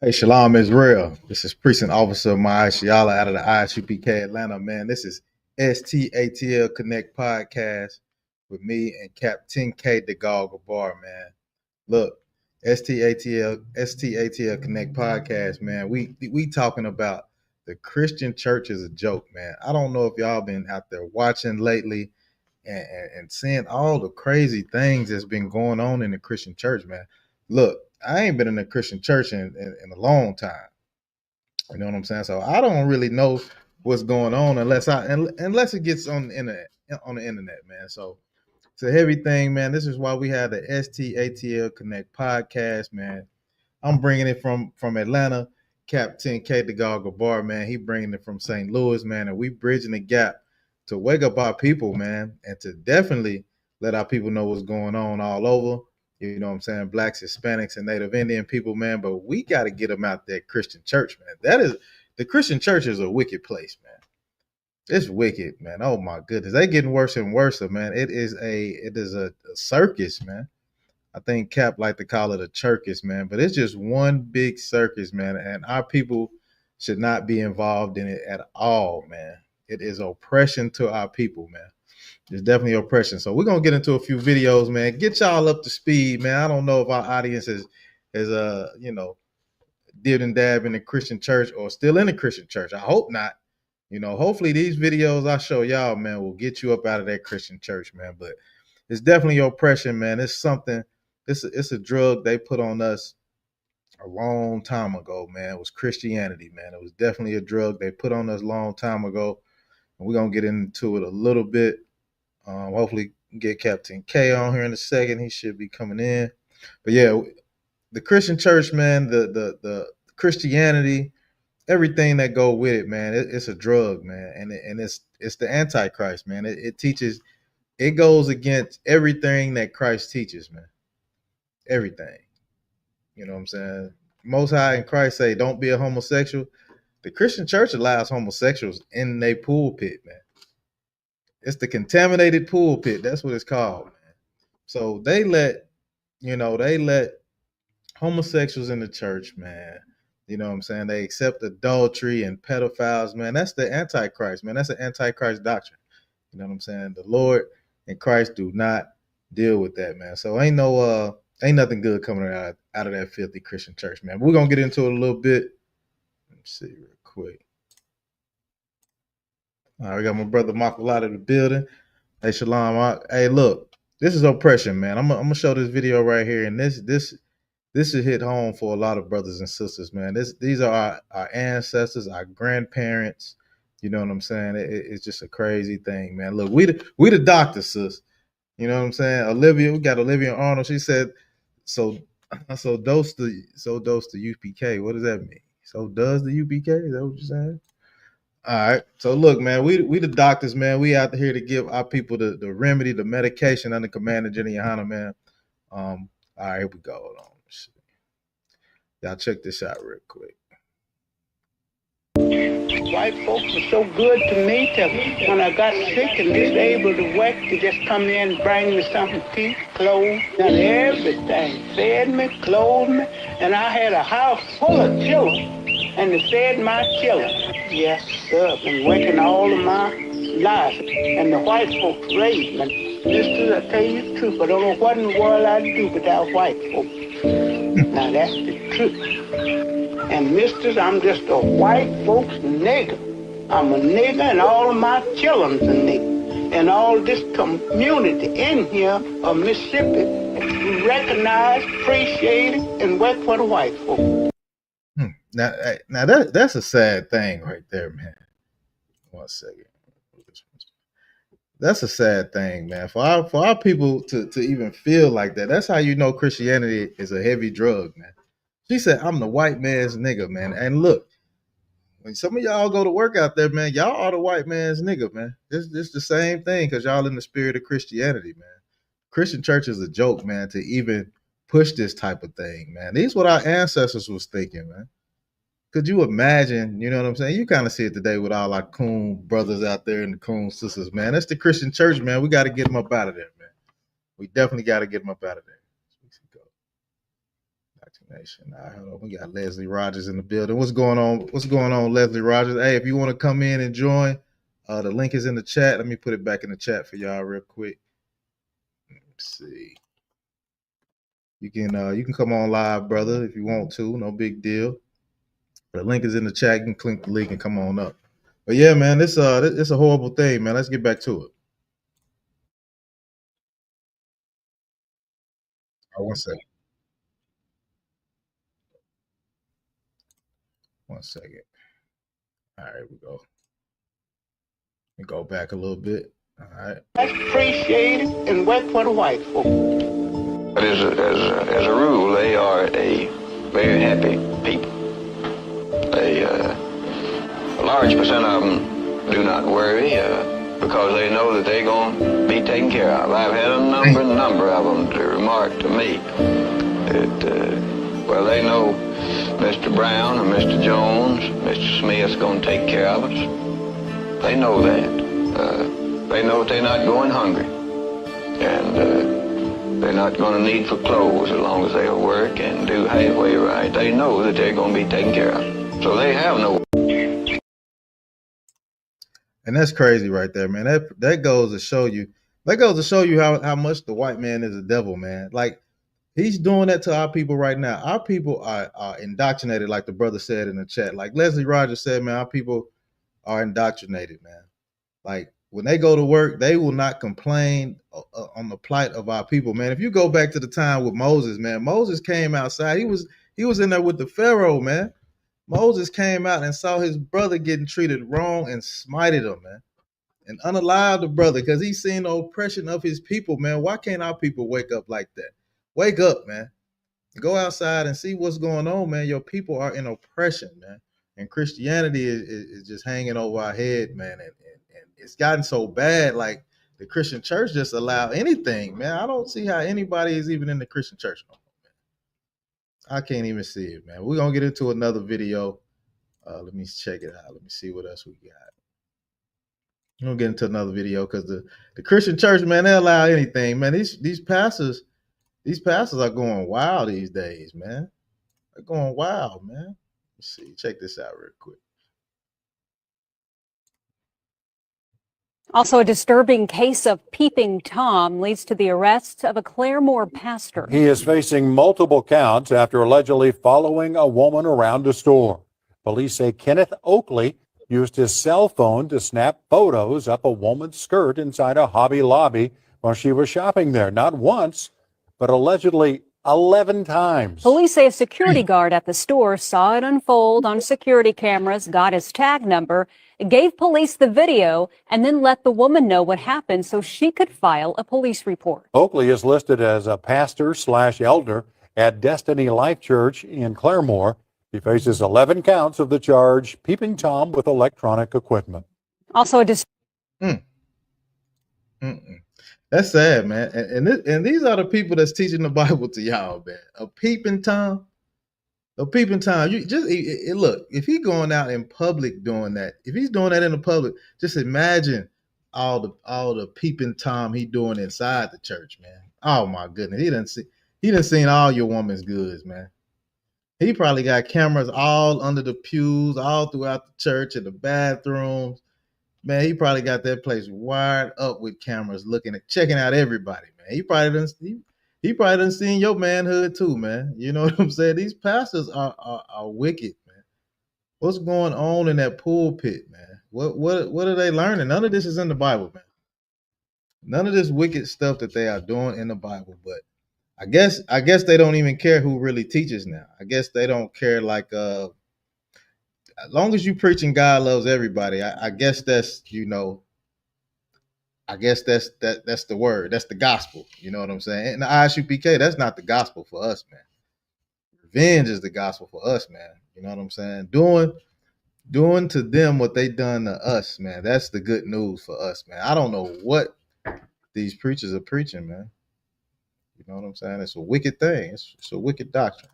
Hey, Shalom Israel. This is Precinct Officer Maya Shiala out of the ISUPK Atlanta, man. This is STATL Connect Podcast with me and Captain K DeGaulle Bar, man. Look, STATL Connect Podcast, man. We talking about the Christian church is a joke, man. I don't know if y'all been out there watching lately and seeing all the crazy things that's been going on in the Christian church, man. Look, I ain't been in a Christian church in a long time. You know what I'm saying? So I don't really know what's going on unless it gets on the internet, man. So it's a heavy thing, man. This is why we have the STATL Connect podcast, man. I'm bringing it from Atlanta. Captain K DeGaulle Bar, man. He bringing it from St. Louis, man. And we bridging the gap to wake up our people, man, and to definitely let our people know what's going on all over. You know what I'm saying? Blacks, Hispanics, and Native Indian people, man. But we got to get them out there Christian church, man. The Christian church is a wicked place, man. It's wicked, man. Oh my goodness. They getting worse and worse, man. It is a circus, man. I think Cap like to call it a circus, man, but it's just one big circus, man, and our people should not be involved in it at all, man. It is oppression to our people, man. It's definitely oppression. So we're gonna get into a few videos, man. Get y'all up to speed, man. I don't know if our audience is did and dab in the Christian church or still in the Christian church. I hope not. Hopefully these videos I show y'all, man, will get you up out of that Christian church, man. But it's definitely oppression, man. It's something. It's a drug they put on us a long time ago, man. It was Christianity, man. It was definitely a drug they put on us a long time ago, and we're gonna get into it a little bit. Hopefully, get Captain K on here in a second. He should be coming in. But yeah, the Christian church, man. The Christianity, everything that go with it, man. It's a drug, man, and it's the Antichrist, man. It teaches. It goes against everything that Christ teaches, man. Everything. You know what I'm saying? Most High in Christ say, don't be a homosexual. The Christian church allows homosexuals in their pulpit, man. It's the contaminated pulpit. That's what it's called, man. So they let homosexuals in the church, man. You know what I'm saying? They accept adultery and pedophiles, man. That's the Antichrist, man. That's the Antichrist doctrine. You know what I'm saying? The Lord and Christ do not deal with that, man. So ain't nothing good coming out of that filthy Christian church, man. But we're gonna get into it a little bit. Let's see real quick. All right, we got my brother Michael out of the building. Hey, Shalom. Hey, look, this is oppression, man. I'm gonna show this video right here, and this should hit home for a lot of brothers and sisters, man. These are our ancestors, our grandparents. You know what I'm saying? It's just a crazy thing, man. Look, we the doctors, sis. You know what I'm saying? We got Olivia Arnold. She said, so dose the UPK. What does that mean? So does the UPK? Is that what you're saying? All right. So look, man, we the doctors, man. We out here to give our people the remedy, the medication under command of Jenny YAHANNA, man. All right, here we go. Hold on. Y'all check this out real quick. White folks were so good to me till when I got sick and disabled to work, they just come in and bring me something to eat, clothes, and everything. Fed me, clothed me, and I had a house full of children, and they fed my children. Yes, sir, I've been working all of my life, and the white folks raised me. Mister, I tell you the truth, I don't know what in the world I'd do without white folks. Now that's the truth. And misters, I'm just a white folks nigger. I'm a nigger and all of my children's a nigger. And all this community in here of Mississippi recognize, appreciate it, and work for the white folks. Now that's a sad thing right there, man. 1 second. That's a sad thing, man. For our people to even feel like that. That's how you know Christianity is a heavy drug, man. She said, I'm the white man's nigga, man. And look, when some of y'all go to work out there, man, y'all are the white man's nigga, man. This the same thing because y'all in the spirit of Christianity, man. Christian church is a joke, man, to even push this type of thing, man. These what our ancestors was thinking, man. Could you imagine, you know what I'm saying? You kind of see it today with all our coon brothers out there and the coon sisters, man. That's the Christian church, man. We got to get them up out of there, man. We definitely got to get them up out of there. Nation. All right, hold on. We got Leslie Rogers in the building. What's going on? What's going on, Leslie Rogers? Hey, if you want to come in and join, the link is in the chat. Let me put it back in the chat for y'all real quick. Let's see. You can come on live, brother, if you want to. No big deal. The link is in the chat. You can click the link and come on up. But yeah, man, it's a horrible thing, man. Let's get back to it. Oh, 1 second. 1 second. All right, we go. We go back a little bit. All right. Appreciate it and work for the white folk. But as a rule, they are a very happy people. A large percent of them do not worry because they know that they're going to be taken care of. I've had a number of them to remark to me that, well, they know Mr. Brown or Mr. Jones, Mr. Smith's going to take care of us. They know that. They know that they're not going hungry. And they're not going to need for clothes as long as they'll work and do halfway right. They know that they're going to be taken care of. So they have no. And that's crazy right there, man. That goes to show you. That goes to show you how much the white man is a devil, man. Like, he's doing that to our people right now. Our people are indoctrinated, like the brother said in the chat. Like Leslie Rogers said, man, our people are indoctrinated, man. Like, when they go to work, they will not complain on the plight of our people, man. If you go back to the time with Moses, man, Moses came outside. He was in there with the Pharaoh, man. Moses came out and saw his brother getting treated wrong and smited him, man, and unalived the brother because he's seen the oppression of his people, man. Why can't our people wake up like that? Wake up, man. Go outside and see what's going on, man. Your people are in oppression, man. And Christianity is just hanging over our head, man. And it's gotten so bad, like the Christian church just allow anything, man. I don't see how anybody is even in the Christian church no more, man. I can't even see it, man. We're going to get into another video. Let me check it out. Let me see what else we got. We're going to get into another video because the Christian church, man, they allow anything, man. These pastors are going wild these days, man. They're going wild, man. Let's see. Check this out real quick. Also, a disturbing case of peeping Tom leads to the arrest of a Claremore pastor. He is facing multiple counts after allegedly following a woman around a store. Police say Kenneth Oakley used his cell phone to snap photos up a woman's skirt inside a Hobby Lobby while she was shopping there, not once, but allegedly 11 times. Police say a security guard at the store saw it unfold on security cameras, got his tag number, gave police the video, and then let the woman know what happened so she could file a police report. Oakley is listed as a pastor/elder at Destiny Life Church in Claremore. He faces 11 counts of the charge, peeping Tom with electronic equipment. Also, a That's sad, man. And these are the people that's teaching the Bible to y'all, man. A peeping Tom. You just look. If he's going out in public doing that, if he's doing that in the public, just imagine all the peeping Tom he doing inside the church, man. Oh my goodness, he done seen all your woman's goods, man. He probably got cameras all under the pews, all throughout the church, in the bathrooms. Man, he probably got that place wired up with cameras, checking out everybody, man. He probably done seen your manhood too, man. You know what I'm saying? These pastors are wicked, man. What's going on in that pulpit, man? What are they learning? None of this is in the Bible, man. None of this wicked stuff that they are doing in the Bible, but I guess they don't even care who really teaches now. I guess they don't care, like as long as you preaching God loves everybody, I guess that's, I guess that's the word. That's the gospel. You know what I'm saying? And the ISUPK, that's not the gospel for us, man. Revenge is the gospel for us, man. You know what I'm saying? Doing to them what they done to us, man. That's the good news for us, man. I don't know what these preachers are preaching, man. You know what I'm saying? It's a wicked thing. It's a wicked doctrine.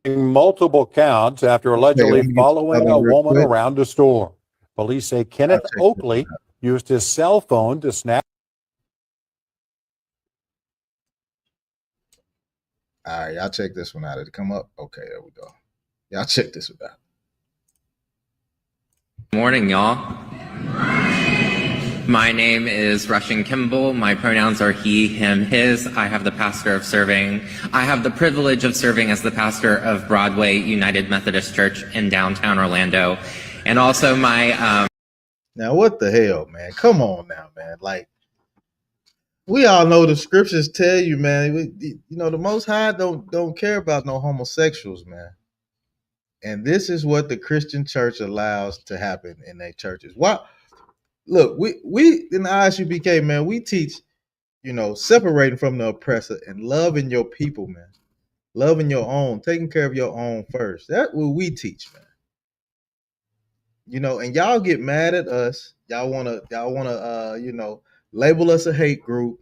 Multiple counts after allegedly following a woman around a store. Police say Kenneth Oakley used his cell phone to snap All right, y'all check this one out. Did it come up? Okay, there we go. Y'all check this one out. Morning, y'all. My name is Russian Kimball. My pronouns are he, him, his. I have the privilege of serving as the pastor of Broadway United Methodist Church in downtown Orlando. And also my Now what the hell, man? Come on now, man. Like, we all know the scriptures tell you, man, the Most High don't care about no homosexuals, man. And this is what the Christian church allows to happen in their churches. Why? Look, we in the ISUPK, man, we teach, separating from the oppressor and loving your people, man. Loving your own, taking care of your own first. That's what we teach, man. And y'all get mad at us. Y'all wanna label us a hate group.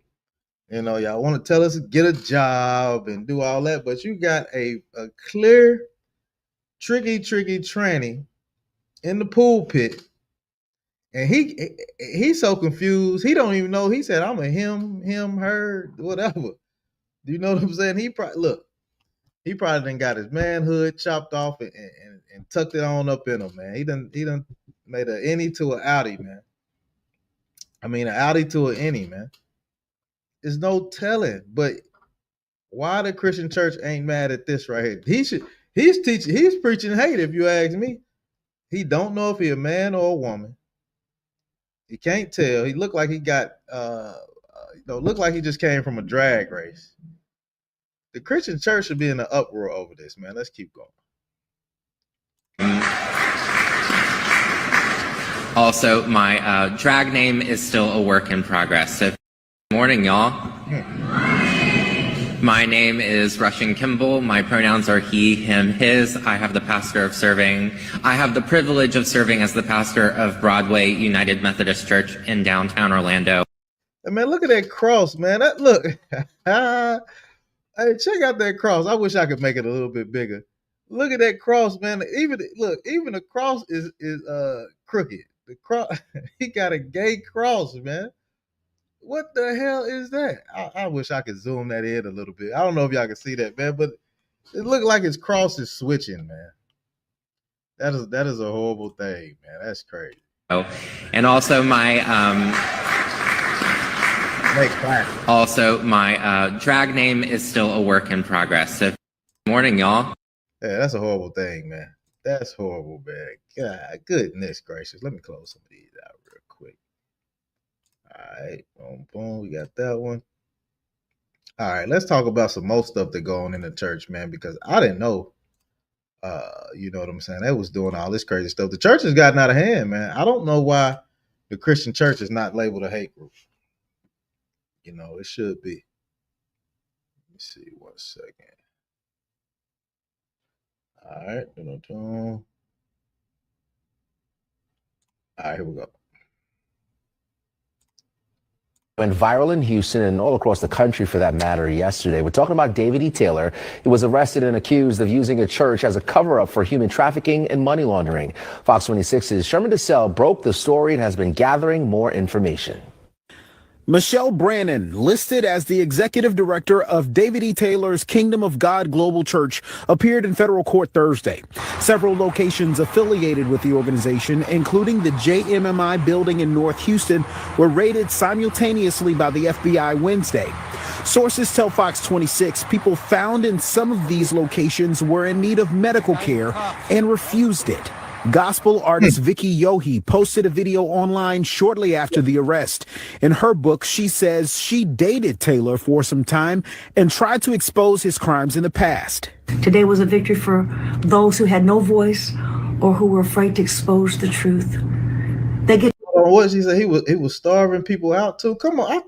Y'all want to tell us to get a job and do all that, but you got a clear, tricky tranny in the pulpit, and he's so confused. He don't even know. He said, "I'm a him, her, whatever." Do you know what I'm saying? He probably done got his manhood chopped off and tucked it on up in him, man. He done made an innie to an outie, man. I mean, an outie to an innie, man. There's no telling, but why the Christian church ain't mad at this right here? He's preaching hate, if you ask me. He don't know if he a man or a woman. He can't tell. He looked like he got look like he just came from a drag race. The Christian church should be in an uproar over this, man. Let's keep going. Also, my drag name is still a work in progress. So, morning, y'all. My name is Russian Kimball. My pronouns are he, him, his. I have the privilege of serving as the pastor of Broadway United Methodist Church in downtown Orlando. Hey, man, look at that cross, man. Look. Hey, check out that cross. I wish I could make it a little bit bigger. Look at that cross, man. Even the cross is crooked. The cross, he got a gay cross, man. What the hell is that? I wish I could zoom that in a little bit. I don't know if y'all can see that, man, but it looked like his cross is switching, man. That is a horrible thing, man. That's crazy. Oh, and also my drag name is still a work in progress. So, morning, y'all. Yeah, that's a horrible thing, man. That's horrible, man. God, goodness gracious. Let me close some of these out real quick. All right, boom, we got that one. All right, let's talk about some more stuff that go on in the church, man, because I didn't know, you know what I'm saying? They was doing all this crazy stuff. The church has gotten out of hand, man. I don't know why the Christian church is not labeled a hate group. It should be. Let me see, 1 second. All right. All right, here we go. Went viral in Houston and all across the country for that matter yesterday. We're talking about David E. Taylor. He was arrested and accused of using a church as a cover-up for human trafficking and money laundering. Fox 26's Sherman DeSalle broke the story and has been gathering more information. Michelle Brannon, listed as the executive director of David E. Taylor's Kingdom of God Global Church, appeared in federal court Thursday. Several locations affiliated with the organization, including the JMMI building in North Houston, were raided simultaneously by the FBI Wednesday. Sources tell Fox 26 people found in some of these locations were in need of medical care and refused it. Gospel artist Vicky Yohe posted a video online shortly after the arrest. In her book, she says she dated Taylor for some time and tried to expose his crimes in the past. Today was a victory for those who had no voice or who were afraid to expose the truth. They get what she said, he was starving people out too. Come on, I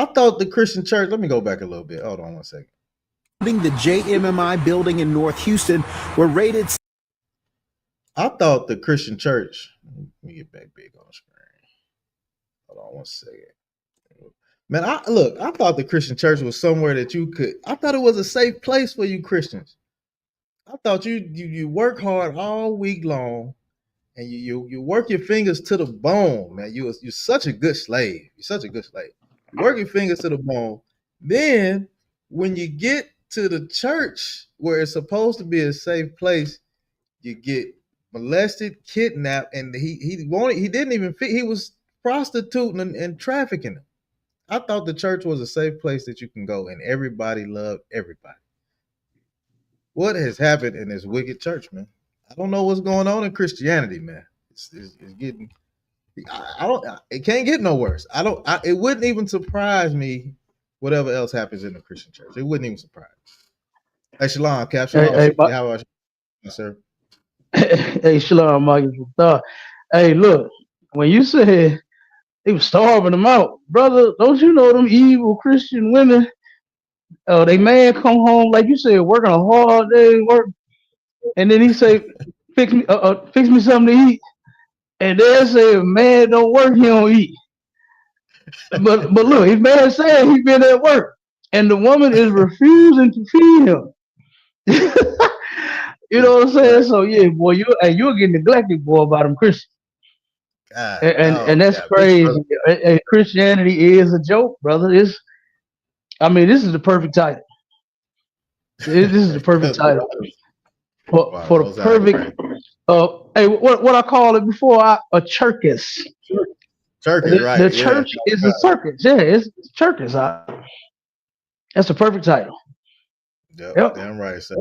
thought the Christian church. Let me go back a little bit. Hold on 1 second. The JMMI building in North Houston were raided. I thought the Christian church. Let me get back big on the screen. Hold on 1 second. Man, I thought the Christian church was somewhere that you could. I thought it was a safe place for you Christians. I thought you work hard all week long, and you work your fingers to the bone, man. You're such a good slave. You're such a good slave. You work your fingers to the bone. Then when you get to the church where it's supposed to be a safe place, you get molested, kidnapped, and he didn't even fit. He was prostituting and trafficking them. I thought the church was a safe place that you can go and everybody loved everybody. What has happened in this wicked church, man? I don't know what's going on in Christianity, man. It's getting. I don't. It can't get no worse. I don't. It wouldn't even surprise me. Whatever else happens in the Christian church, it wouldn't even surprise me. Hey, Shalom, Cap. Shalom. How are you, sir? Hey, Shalom, Marcus. Hey, look, when you said they was starving them out, brother, don't you know them evil Christian women? They man come home, like you said, working a hard day work, and then he say, fix me something to eat. And they say, if man don't work, he don't eat. But look, his man said he been at work, and the woman is refusing to feed him. You know what I'm saying? So yeah, boy, you're getting neglected, boy, by them Christians. And that's crazy. And Christianity is a joke, brother. This is the perfect title. This is the perfect title for the perfect. Hey, what I call it before? A circus. Circus, right? The church is a circus. Yeah, it's circus. That's the perfect title. Yep. Damn right, sir.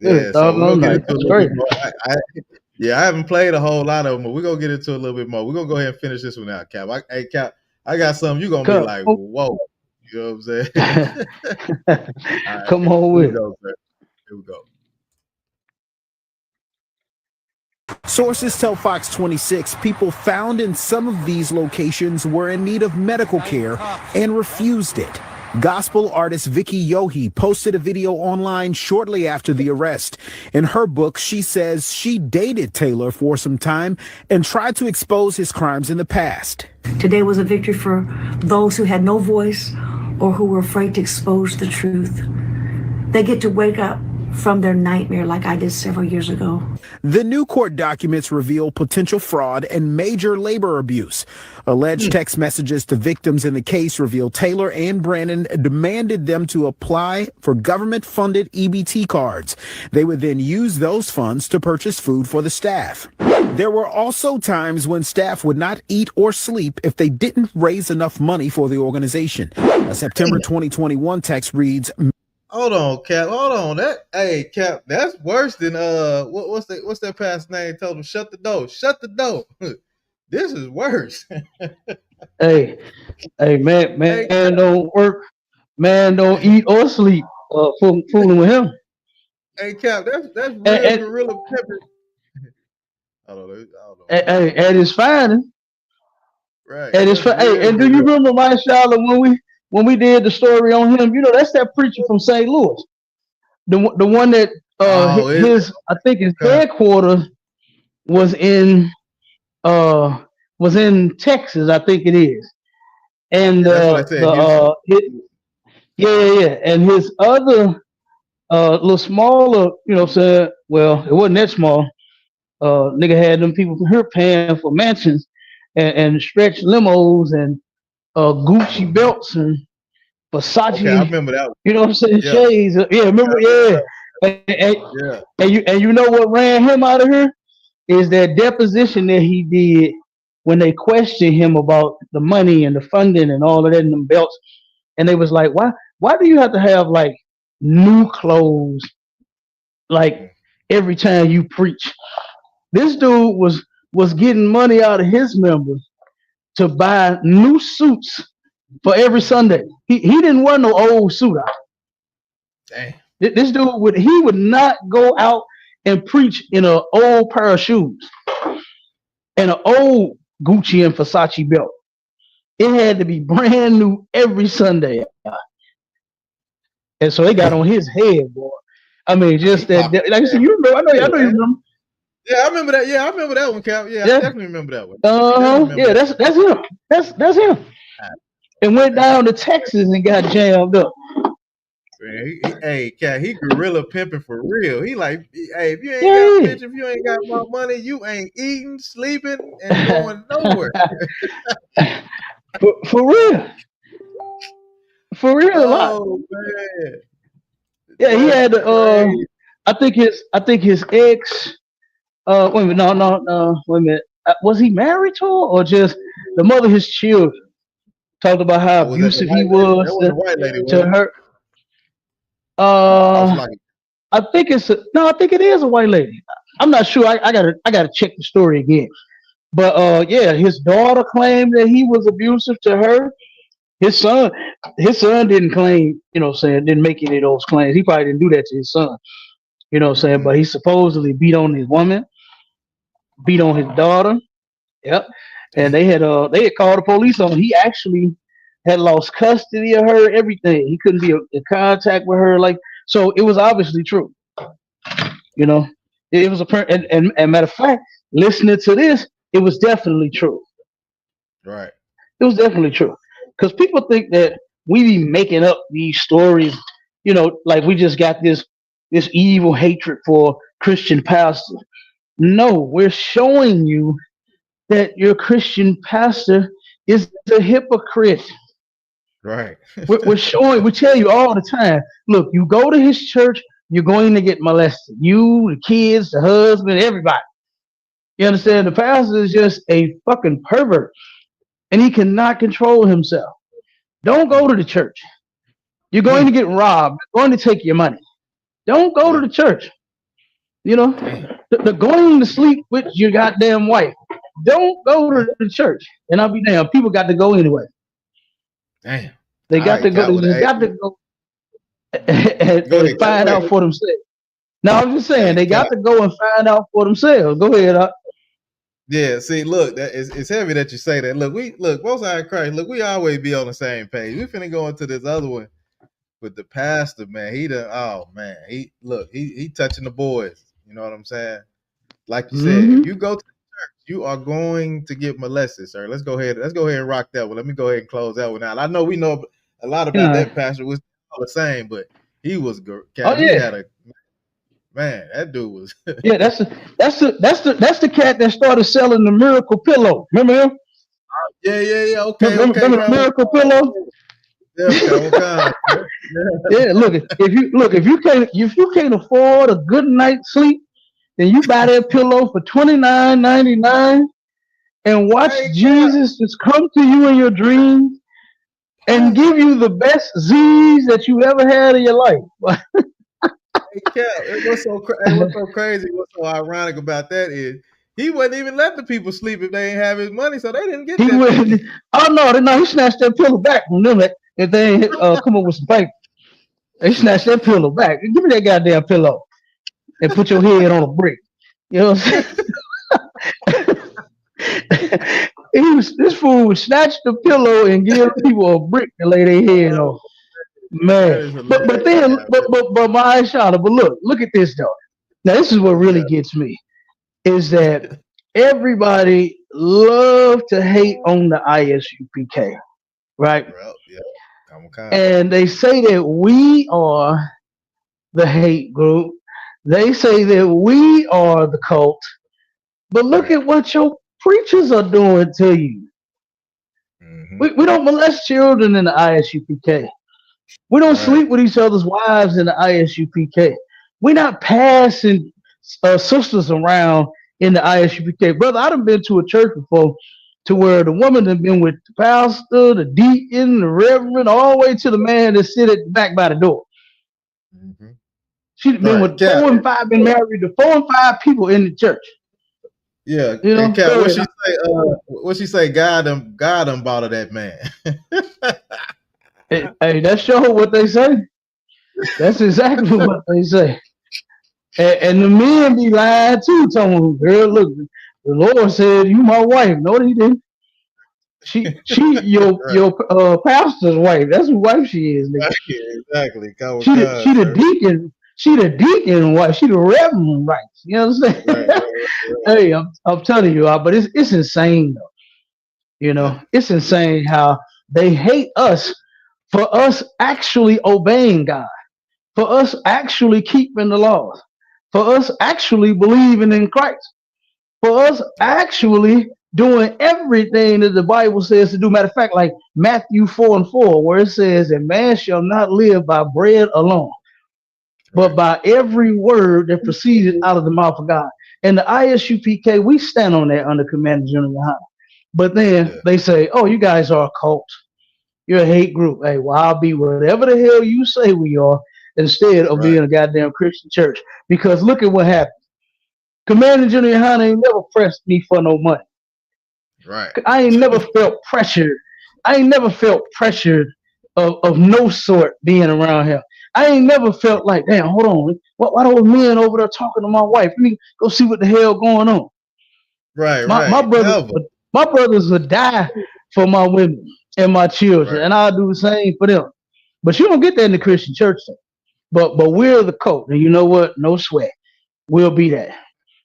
Yeah, so we're gonna get into a little bit more. I haven't played a whole lot of them, but we're gonna get into a little bit more. We're gonna go ahead and finish this one out, Cap. Hey, Cap, I got something you're gonna be like, whoa. You know what I'm saying? Right, come on with it. Here we go. Sources tell Fox 26 people found in some of these locations were in need of medical care and refused it. Gospel artist Vicky Yohe posted a video online shortly after the arrest. In her book, she says she dated Taylor for some time and tried to expose his crimes in the past. Today was a victory for those who had no voice or who were afraid to expose the truth. They get to wake up from their nightmare like I did several years ago. The new court documents reveal potential fraud and major labor abuse. Alleged text messages to victims in the case reveal Taylor and Brandon demanded them to apply for government-funded EBT cards. They would then use those funds to purchase food for the staff. There were also times when staff would not eat or sleep if they didn't raise enough money for the organization. A September 2021 text reads, Hold on, Cap. Hold on. Cap, that's worse than what's that pastor's name? Told him shut the door. Shut the door. This is worse. hey, man, don't work. Man, don't eat or sleep. Fooling with him. Hey, Cap, that's real gorilla pepper. I don't know. At his finest. Right. At his and do you remember, my Charlotte, when we did the story on him? You know, that's that preacher from St. Louis, the one that I think his headquarters was in Texas, I think it is, and and his other little smaller, you know, said, well, it wasn't that small. Nigga had them people from here paying for mansions and stretch limos and Gucci belts and Versace. Okay, I remember that one. You know what I'm saying? Yeah. Shades. Remember? Yeah. And you know what ran him out of here is that deposition that he did when they questioned him about the money and the funding and all of that in them belts, and they was like, why do you have to have like new clothes like every time you preach? This dude was getting money out of his members to buy new suits for every Sunday. He didn't wear no old suit out. Damn. This dude would not go out and preach in an old pair of shoes and an old Gucci and Versace belt. It had to be brand new every Sunday. And so it got on his head, boy. I mean, just that like you said, you remember, I know you remember. Yeah, I remember that. Yeah, I remember that one, Cap. Yeah, I definitely remember that one. Yeah, that's him. That's him. And went down to Texas and got jammed up. Man, Cap, he gorilla pimping for real. He like, hey, if you ain't got bitch, if you ain't got more money, you ain't eating, sleeping, and going nowhere. For real. For real. Oh man. Yeah, he That's had crazy. I think his ex wait a minute, no, wait a minute. Was he married to her or just the mother of his children? Talked about how Was that the abusive he white lady? That was wasn't the white lady, was to it? her. I thought it was Uh like, I think I think it is a white lady. I'm not sure. I gotta check the story again. But yeah, his daughter claimed that he was abusive to her. His son his son didn't claim, didn't make any of those claims. He probably didn't do that to his son, but he supposedly beat on his woman, beat on his daughter. Yep. And damn. they had called the police on him. He actually had lost custody of her, everything. He couldn't be in contact with her. Like, so it was obviously true. You know, it was and matter of fact, listening to this, it was definitely true. Right. It was definitely true. Because people think that we be making up these stories, like we just got this evil hatred for Christian pastors. No, we're showing you that your Christian pastor is a hypocrite. Right. We're showing, we tell you all the time, look, you go to his church, you're going to get molested. You, the kids, the husband, everybody. You understand? The pastor is just a fucking pervert and he cannot control himself. Don't go to the church. You're going to get robbed. They're going to take your money. Don't go Yeah. to the church. You know, Damn. they're going to sleep with your goddamn wife. Don't go to the church. And I'll be damned. People got to go anyway. Damn. They All got right, to go. Cal. They got to go and, Go ahead, Cal. find out for themselves. Now I'm just saying Hey, they Cal. got to go and find out for themselves. Go ahead. Yeah, see, look, it's heavy that you say that. Look, Most High Christ, look, we always be on the same page. We finna go into this other one with the pastor, man. Oh man, he touching the boys. You know what I'm saying? Like you said, if you go to the church, you are going to get molested, sir. Let's go ahead and rock that one. Let me go ahead and close that one out. I know we know a lot about Yeah. that pastor. Was all the same, but he was good. Oh He yeah. had a man. That dude was. Yeah. That's the cat that started selling the miracle pillow. Remember him? Yeah. Okay, Remember the miracle pillow? Yeah, come. Yeah. Look, if you can't afford a good night's sleep, then you buy that pillow for $29.99 and watch Hey, Jesus just come to you in your dreams and give you the best Z's that you ever had in your life. Cap, what's so crazy, what's so ironic about that is he wasn't even letting the people sleep if they ain't have his money, so they didn't get He that went. money. Oh no! He snatched that pillow back from them if they ain't come up with some paper. He snatched that pillow back. Give me that goddamn pillow and put your head on a brick. You know what I'm saying? This fool would snatch the pillow and give people a brick to lay their head on. That Man, is hilarious. but my Shauna, but look at this though. Now this is what really gets me is that everybody love to hate on the ISUPK, right? Well, yeah, And they say that we are the hate group. They say that we are the cult. But look at what your preachers are doing to you. We don't molest children in the ISUPK. We don't sleep with each other's wives in the ISUPK. We're not passing sisters around in the ISUPK. Brother, I done been to a church before to where the woman has been with the pastor, the deacon, the reverend, all the way to the man that sit at the back by the door. She's been with been married to 4 and 5 people in the church. Yeah, you know. Cat, what she say? What she say? God done bought her that man. Hey, that's sure what they say. That's exactly what they say. And the men be lying too, telling them, girl, look, the Lord said you my wife. No, he didn't. She your pastor's wife. That's who wife she is. Exactly. She the deacon. She the deacon wife. She the reverend wife. You know what I'm saying? Hey, I'm telling you, but it's insane though. You know, it's insane how they hate us for us actually obeying God, for us actually keeping the laws, for us actually believing in Christ, for us actually doing everything that the Bible says to do. Matter of fact, like Matthew 4:4, where it says that man shall not live by bread alone, but by every word that proceeded out of the mouth of God. And the ISUPK, we stand on that under Commander General YAHANNA. But then they say, oh, you guys are a cult. You're a hate group. Hey, well, I'll be whatever the hell you say we are instead of being a goddamn Christian church. Because look at what happened. Commander General YAHANNA ain't never pressed me for no money. Right. I ain't never felt pressured. I ain't never felt pressured of no sort being around him. I ain't never felt like, damn, hold on. Why those men over there talking to my wife? Let me go see what the hell going on. Right. My brothers would die for my women and my children, and I'll do the same for them. But you don't get that in the Christian church, though. But we're the cult, and you know what? No sweat. We'll be that.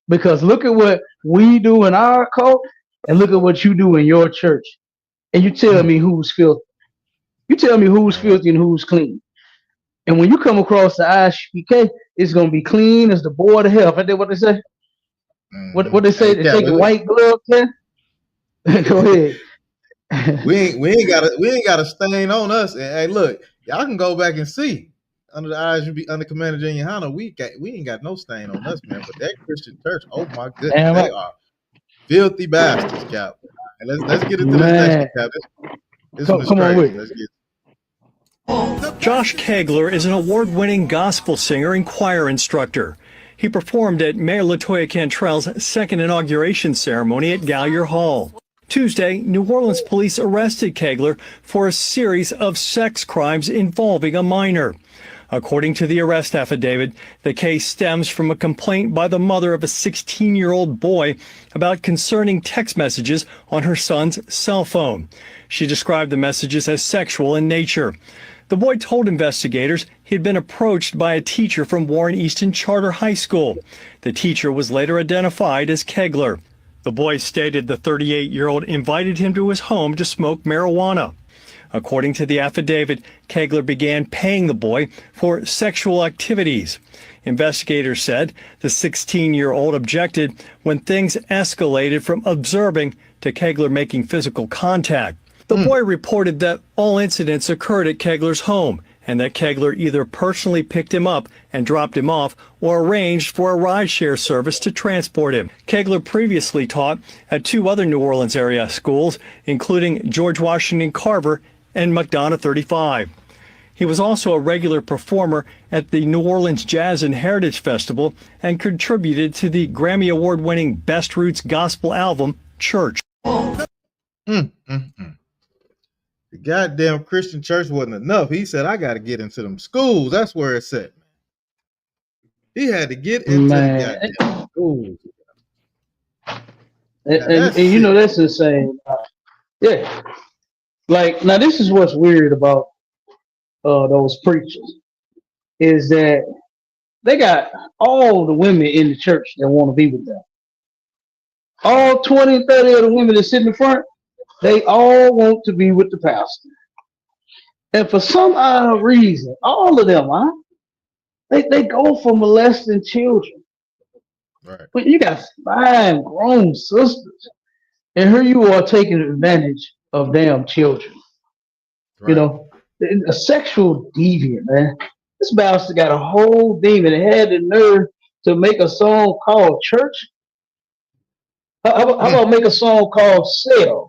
Because look at what we do in our cult, and look at what you do in your church. And you tell me who's filthy. You tell me who's filthy and who's clean. And when you come across the ISUPK, it's gonna be clean as the board of health. Ain't that what they say? What they say? They're taking white gloves, man. Go ahead. we ain't got a stain on us. And hey, look, y'all can go back and see under the ISUPK, under Commander General YAHANNA, we ain't got no stain on us, man. But that Christian church, oh my goodness, they are filthy bastards, Cap. And let's get into this next one, Cap. This one is crazy. Let's get. Josh Kegler is an award-winning gospel singer and choir instructor. He performed at Mayor LaToya Cantrell's second inauguration ceremony at Gallier Hall. Tuesday, New Orleans police arrested Kegler for a series of sex crimes involving a minor. According to the arrest affidavit, the case stems from a complaint by the mother of a 16-year-old boy about concerning text messages on her son's cell phone. She described the messages as sexual in nature. The boy told investigators he had been approached by a teacher from Warren Easton Charter High School. The teacher was later identified as Kegler. The boy stated the 38-year-old invited him to his home to smoke marijuana. According to the affidavit, Kegler began paying the boy for sexual activities. Investigators said the 16-year-old objected when things escalated from observing to Kegler making physical contact. The boy reported that all incidents occurred at Kegler's home and that Kegler either personally picked him up and dropped him off or arranged for a rideshare service to transport him. Kegler previously taught at two other New Orleans area schools, including George Washington Carver and McDonough 35. He was also a regular performer at the New Orleans Jazz and Heritage Festival and contributed to the Grammy Award-winning Best Roots gospel album, Church. The goddamn Christian church wasn't enough. He said, I got to get into them schools. That's where it's at. He had to get into the goddamn schools. And you know, that's insane. Yeah. Like, now this is what's weird about those preachers is that they got all the women in the church that want to be with them. All 20, 30 of the women that sit in the front, they all want to be with the pastor. And for some odd reason, all of them, they go for molesting children. Right. But you got 5 grown sisters, and here you are taking advantage of damn children. Right. You know, a sexual deviant, man. This bastard got a whole demon and had the nerve to make a song called Church. How about make a song called Cell?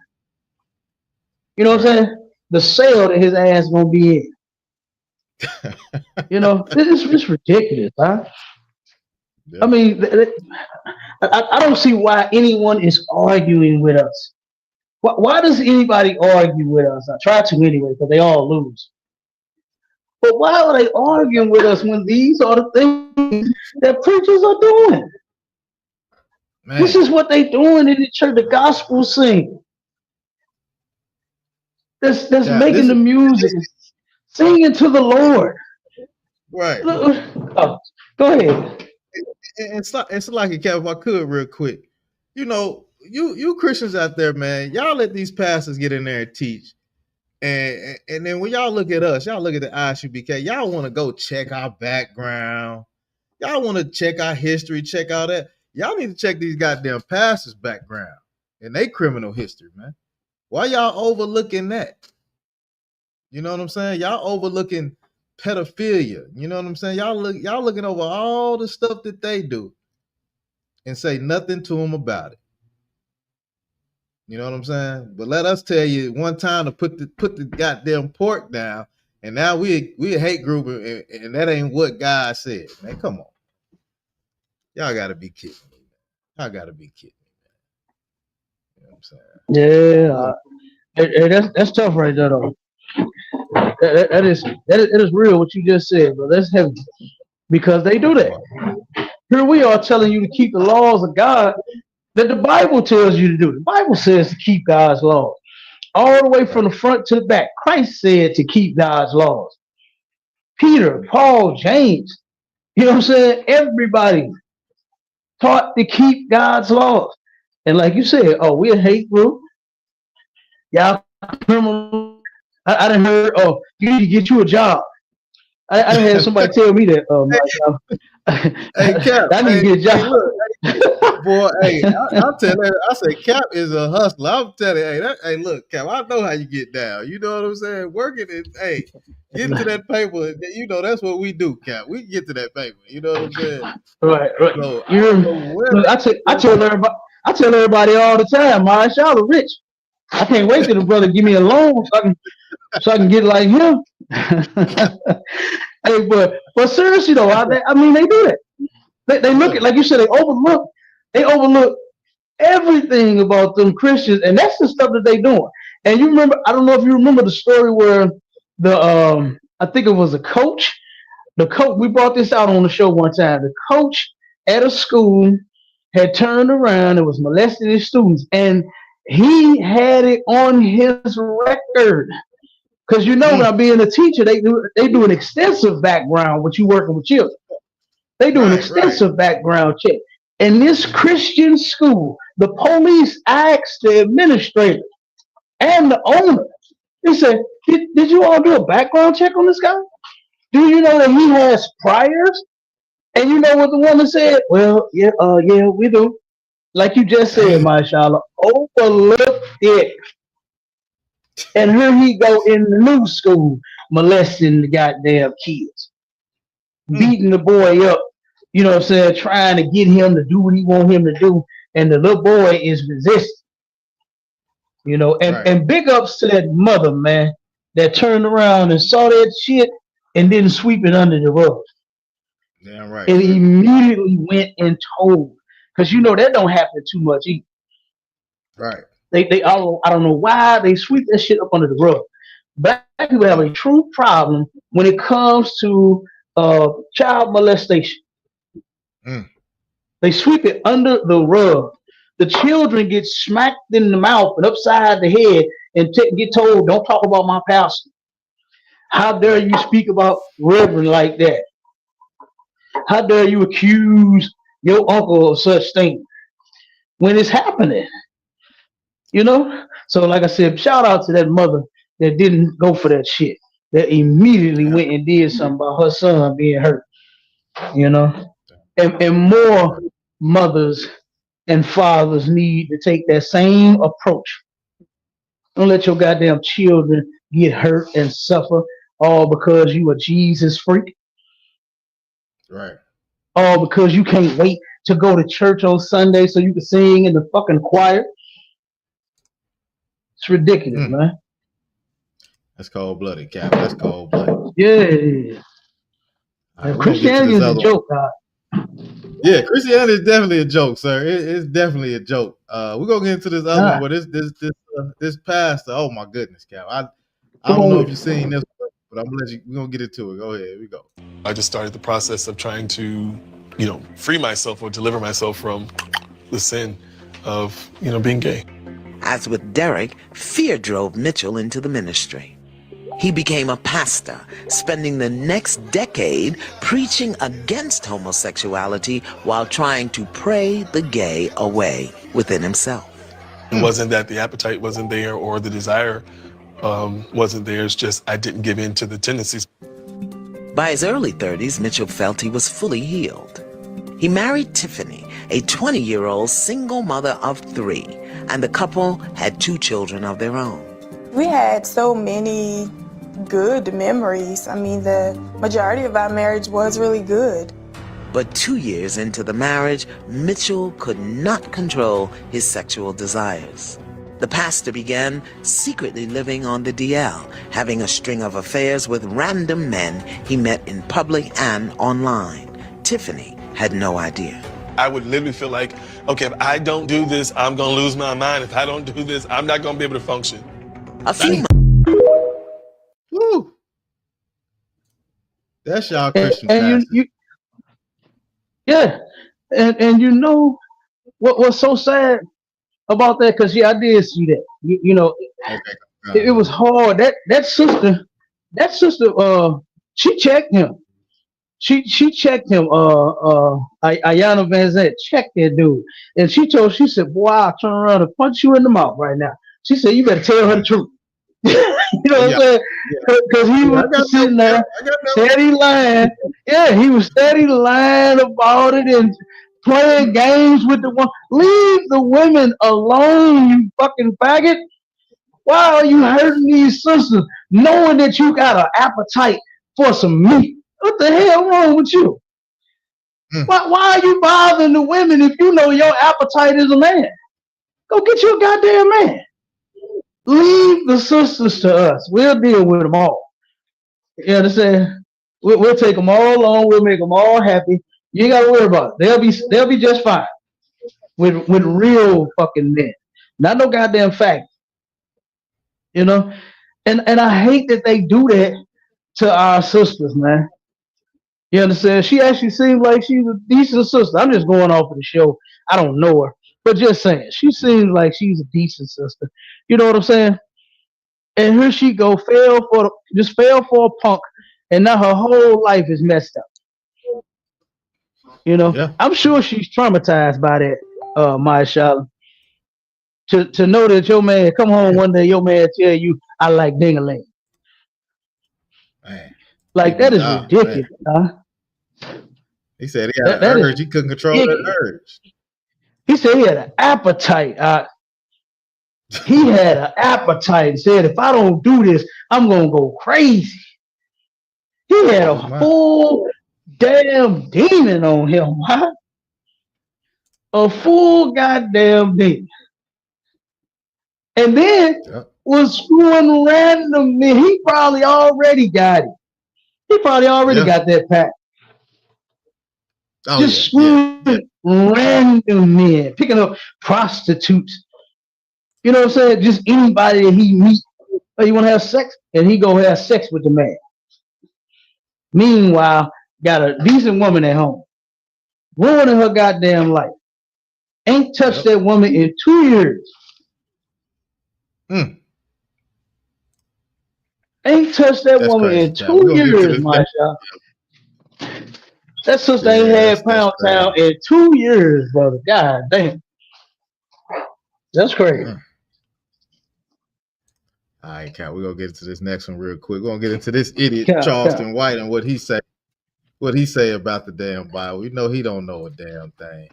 You know what I'm saying? The cell that his ass gonna be in. You know, this is ridiculous, huh? Yeah. I mean, I don't see why anyone is arguing with us. Why does anybody argue with us? I try to anyway, because they all lose. But why are they arguing with us when these are the things that preachers are doing? Man. This is what they doing in the church, the gospel singing. That's making the music, singing to the Lord. Right. Oh, go ahead. It's like it, Kev, if I could real quick. You know, you Christians out there, man, y'all let these pastors get in there and teach. And then when y'all look at us, y'all look at the ISUPK, y'all want to go check our background. Y'all want to check our history, check all that. Y'all need to check these goddamn pastors' background and their criminal history, man. Why y'all overlooking that? You know what I'm saying? Y'all overlooking pedophilia. You know what I'm saying? Y'all looking over all the stuff that they do and say nothing to them about it. You know what I'm saying? But let us tell you one time to put the goddamn pork down, and now we a hate group, and that ain't what God said. Man, come on. Y'all gotta be kidding me, man. Y'all gotta be kidding me, man. You know what I'm saying? Yeah, that's tough right there though. That is real what you just said, bro. That's heavy because they do that. Here we are telling you to keep the laws of God that the Bible tells you to do. The Bible says to keep God's laws all the way from the front to the back. Christ said to keep God's laws. Peter, Paul, James, you know what I'm saying? Everybody taught to keep God's laws. And like you said, oh, we're a hate group. Y'all criminal. I done heard, oh, you need to get you a job. I done had somebody tell me that. Hey, Cap, I need to get a job. Hey, look, boy, hey, I'll tell you, I say Cap is a hustler. I'm telling you, hey, look, Cap, I know how you get down. You know what I'm saying? Working it, hey, getting to that paper, you know, that's what we do, Cap. We get to that paper. You know what I'm saying? Right. So, Look, I tell everybody all the time, man, y'all are rich. I can't wait till the brother give me a loan so I can get like him. Hey, but seriously though, I mean they do that. They look at, like you said, they overlook everything about them Christians, and that's the stuff that they doing. And you remember, I don't know if you remember the story where the I think it was a coach. The coach, we brought this out on the show one time. The coach at a school had turned around and was molesting his students, and he had it on his record. Because you know, now being a teacher, they do an extensive background when you working with children. They do an extensive background check. In this Christian school, the police asked the administrator and the owner. They said, "Did you all do a background check on this guy? Do you know that he has priors?" And you know what the woman said? Well, yeah, we do. Like you just said, mashallah, overlooked it. And here he go in the new school, molesting the goddamn kids, beating the boy up, you know what I'm saying, trying to get him to do what he want him to do. And the little boy is resisting, you know, and big ups to that mother, man, that turned around and saw that shit and didn't sweep it under the rug. Damn right. And immediately went and told, because you know that don't happen too much either. Right. They all, I don't know why they sweep that shit up under the rug. Black people have a true problem when it comes to child molestation. They sweep it under the rug. The children get smacked in the mouth and upside the head and get told, "Don't talk about my pastor. How dare you speak about Reverend like that? How dare you accuse your uncle of such things?" When it's happening. You know? So like I said, shout out to that mother that didn't go for that shit. That immediately went and did something about her son being hurt. You know? And more mothers and fathers need to take that same approach. Don't let your goddamn children get hurt and suffer all because you a Jesus freak. Right. All because you can't wait to go to church on Sunday so you can sing in the fucking choir. It's ridiculous, man. That's cold-blooded, Cap. That's cold-blooded. Yeah. Christianity is a joke, God. Yeah, Christianity is definitely a joke, sir. It's definitely a joke. We're gonna get into this other one, but this pastor. Oh my goodness, Cap. I don't know if you've seen this, but I'm gonna let you. We're gonna get into it. Go ahead. Here we go. I just started the process of trying to, free myself or deliver myself from the sin of, being gay. As with Derek, fear drove Mitchell into the ministry. He became a pastor, spending the next decade preaching against homosexuality while trying to pray the gay away within himself. It wasn't that the appetite wasn't there or the desire wasn't there. It's just I didn't give in to the tendencies. By his early 30s, Mitchell felt he was fully healed. He married Tiffany, a 20-year-old single mother of 3, and the couple had 2 children of their own. We had so many good memories. I mean, the majority of our marriage was really good. But 2 years into the marriage, Mitchell could not control his sexual desires. The pastor began secretly living on the DL, having a string of affairs with random men he met in public and online. Tiffany had no idea. I would literally feel like, okay, if I don't do this, I'm going to lose my mind. If I don't do this, I'm not going to be able to function. A few Woo. That's y'all Christian and pastor. Yeah, and you know what's so sad about that? Because I did see that. You know, it was hard. That sister, she checked him. She checked him. Ayanna Van Zant checked that dude, and she said, "Boy, I'll turn around and punch you in the mouth right now." She said, "You better tell her the truth." You know what I'm saying? Because he was sitting there, steady lying. Yeah, he was steady lying about it and playing games with the one. Leave the women alone, you fucking faggot. Why are you hurting these sisters, knowing that you got an appetite for some meat? What the hell wrong with you? Why are you bothering the women if you know your appetite is a man? Go get your goddamn man. Leave the sisters to us. We'll deal with them all. You understand? We'll take them all on. We'll make them all happy. You ain't got to worry about it. They'll be just fine with real fucking men. Not no goddamn fact. You know? And I hate that they do that to our sisters, man. You understand? She actually seems like she's a decent sister. I'm just going off of the show. I don't know her. But just saying, she seems like she's a decent sister. You know what I'm saying? And here she go, fell for a punk, and now her whole life is messed up. You know, I'm sure she's traumatized by that, Maya Shala. To know that your man come home one day, your man tell you, "I like ding-a-ling." Like that is ridiculous, huh? He said he had an urge. He couldn't control that urge. He said he had an appetite. He had an appetite and said, "If I don't do this, I'm going to go crazy." He had a full damn demon on him, huh? A full goddamn demon. And then was screwing random men. He probably already got it. He probably already got that pack. Just screwing random men, picking up prostitutes. You know what I'm saying? Just anybody that he meets. Oh, you want to have sex? And he go have sex with the man. Meanwhile, got a decent woman at home. Ruining her goddamn life. Ain't touched that woman in 2 years. Ain't touched that woman in 2 years, Marsha. That sister ain't had Pound Town in 2 years, brother. God damn. That's crazy. All right, Cal, we're gonna get into this next one real quick. We're gonna get into this idiot Charleston White and what he say about the damn Bible. We know he don't know a damn thing.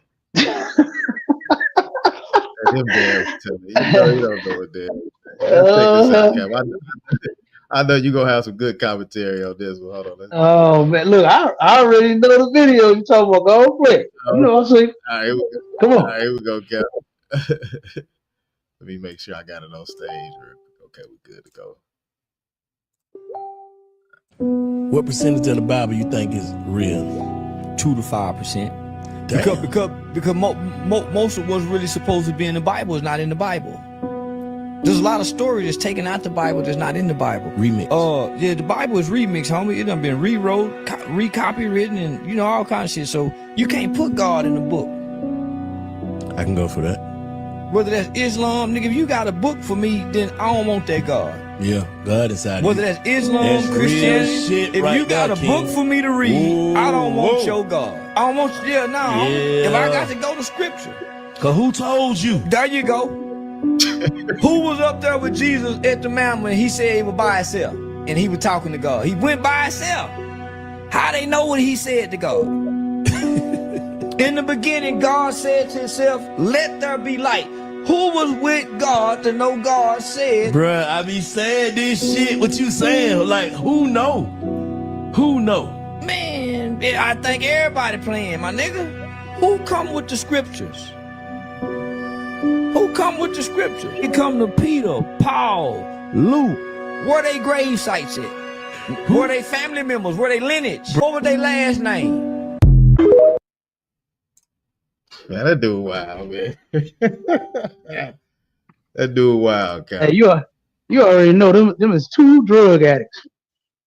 Him damn tell me. You know he don't know a damn thing. Let's take this out, Cal. I know you're gonna have some good commentary on this one. Hold on. Oh man, look, I already know the video you talking about. Go play. You know what I'm saying? All right, here we go. Come on. All right, here we go, Cal. Let me make sure I got it on stage. Okay, we're good to go. What percentage of the Bible you think is real? 2 to 5%. Because most of what's really supposed to be in the Bible is not in the Bible. There's a lot of stories that's taken out the Bible that's not in the Bible. Remix. Yeah, the Bible is remixed, homie. It done been rewrote, recopywritten, and you know, all kinds of shit. So you can't put God in the book. I can go for that. Whether that's Islam, nigga, if you got a book for me, then I don't want that God. Yeah, God inside. Whether that's Islam, Christianity, if you got a book for me to read, I don't want your God. I don't want you. If I got to go to scripture. Cause who told you? There you go. Who was up there with Jesus at the mountain when he said he was by himself and he was talking to God? He went by himself. How they know what he said to God? In the beginning, God said to himself, "Let there be light." Who was with God to know God said? Bruh, I be saying this shit. What you saying? Like, who know? Who know? Man, I think everybody playing, my nigga. Who come with the scriptures? Who come with the scriptures? It come to Peter, Paul, Luke. Where they grave sites at? Where they family members? Where they lineage? What was their last name? Man, that dude wild, man. That dude wild, Cap. Hey, you already know them is two drug addicts.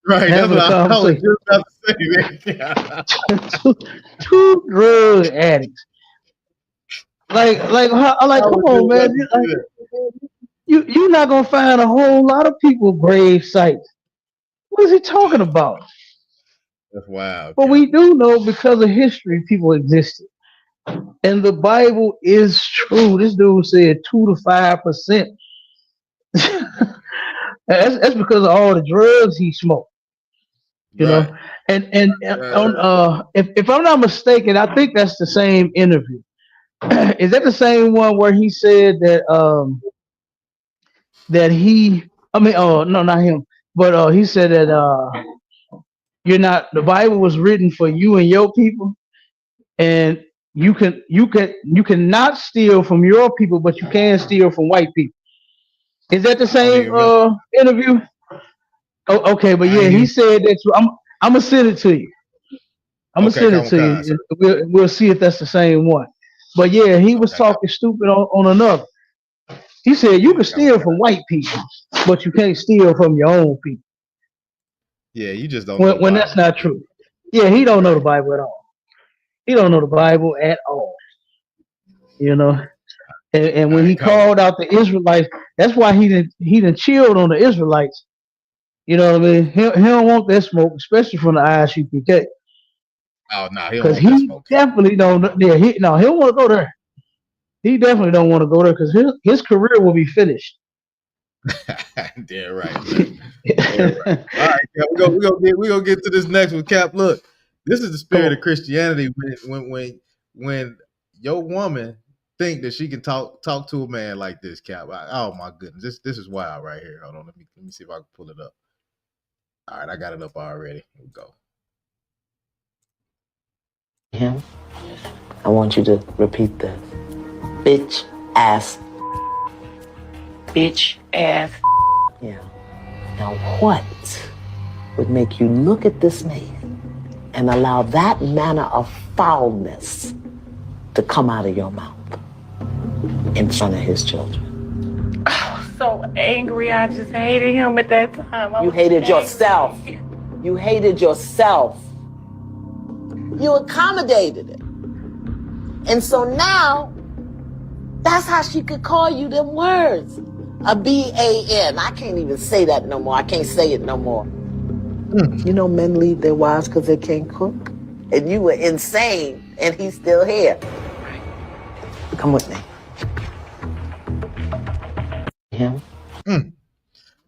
Right, that's Having what a I was conversation. just about to say, man. two drug addicts. Like, come on, man. You're not gonna find a whole lot of people grave sites. What is he talking about? That's wild. But we do know because of history, people existed, and the Bible is true. This dude said 2 to 5%. That's because of all the drugs he smoked. You know, and if I'm not mistaken, I think that's the same interview. Is that the same one where he said that no, not him, but he said that you're not, the Bible was written for you and your people, and you cannot steal from your people, but you can steal from white people. Is that the same interview? Oh, okay, but yeah, he said that. I'm gonna send it to you. I'm gonna send it to you. We'll see if that's the same one. But yeah, he was talking stupid on another. He said you can steal from white people, but you can't steal from your own people. Yeah, you just don't. When that's not true. Yeah, he don't know the Bible at all. He don't know the Bible at all. You know, and when he called out the Israelites, that's why he didn't chilled on the Israelites. You know what I mean? He don't want that smoke, especially from the ISUPK. Oh no, because he definitely don't. Yeah, he don't want to go there. He definitely don't want to go there because his career will be finished. Yeah, right. Yeah, right. All right, Cap, we gonna get to this next one, Cap. Look, this is the spirit of Christianity when your woman think that she can talk to a man like this, Cap. Oh my goodness, this is wild right here. Hold on, let me see if I can pull it up. All right, I got it up already. Here we go. Him, I want you to repeat this. Bitch ass. Bitch ass. Yeah. Now what would make you look at this man and allow that manner of foulness to come out of your mouth in front of his children? I was so angry. I just hated him at that time. You hated yourself. You hated yourself. You accommodated it. And so now, that's how she could call you them words. A B-A-N. I can't even say that no more. I can't say it no more. You know men leave their wives because they can't cook? And you were insane, and he's still here. Come with me. Him?